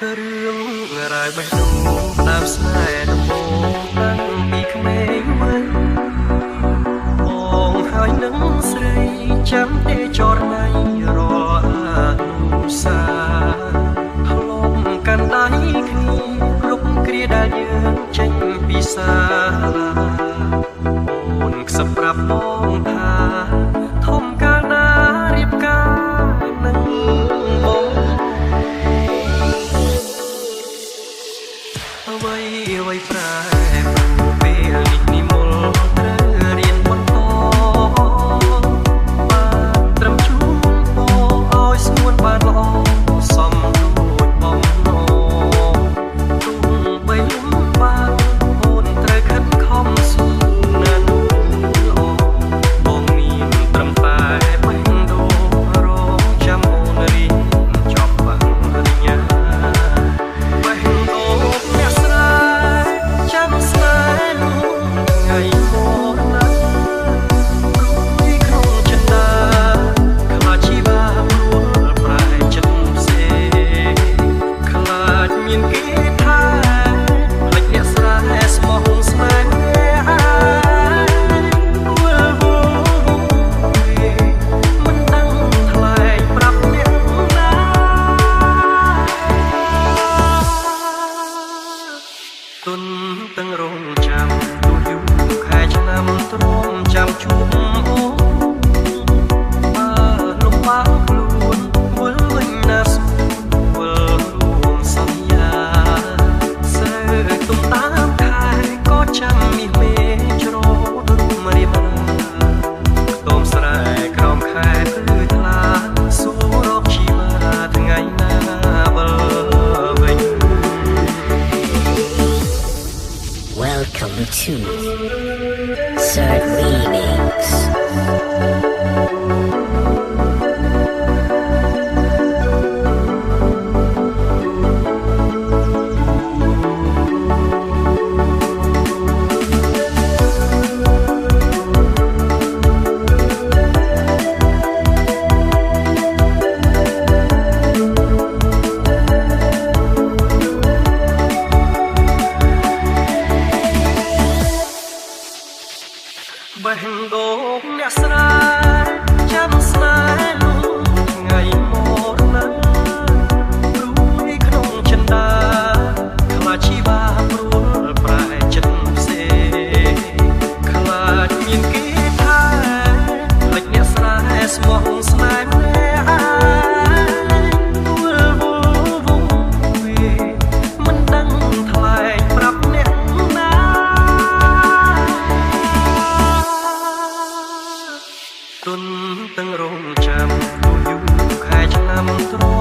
រឿងរ៉ាវបេះដូងដើមស្នេហ៍ដំបូងតាំងពីក្មេងវ័យបងហើយនឹងស្រីចាំទេចរណៃរអនុសាធ្លំកាន់ដៃគ្នាគ្រប់គ្រាដែលយើងចេញពីសាលាអូនខ្សឹបប្រាប់បងថាធំកាលណារៀបការនឹងបងអ្វីប្រែពេលនេះនិមលត្រូវរៀនបន្តបានត្រឹមជួនបងឲ្យស្ងួនបានល្អសំដូចបំណងទុំបីលំបាកអូនត្រូវខិតខំស៊ូណាស់ល្អបងមានត្រឹមតែបេះដូងរងចាំអូនរៀនចប់បរិញ្ញា ទុនទាំងរងចាំទូយូរខែឆ្នាំទ្រាំចាំជួបអូបើលំបាកខ្លួនវិលវិញណាស់វិលរួមសន្យាសើទុំតាមខែក៏ចាំមីមេច្រត់រួមរៀបណាខ្ទមស្រែក្រោមខែភ្លឺថ្លាសួររកជីវ៉ាថ្ងៃណាវិលវិញ Welcome to Third Remix. បេះដូងអ្នកស្នេហ៍ចាំស្នេហ៍លោកថ្ងៃមកណារួយក្នុងចិន្តាខ្លាចជីវ៉ាព្រួលប្រែចិត្តផ្សេងខ្លាចមានគេថាលេចអ្នកស្នេហ៍ស្មោះស្នេហ៍ម្នាក់ឯងវិលវងវាមិនដឹងថ្លែងប្រាប់អ្នកណា ទុនទាំងរងចាំទូយូរខែឆ្នាំទ្រា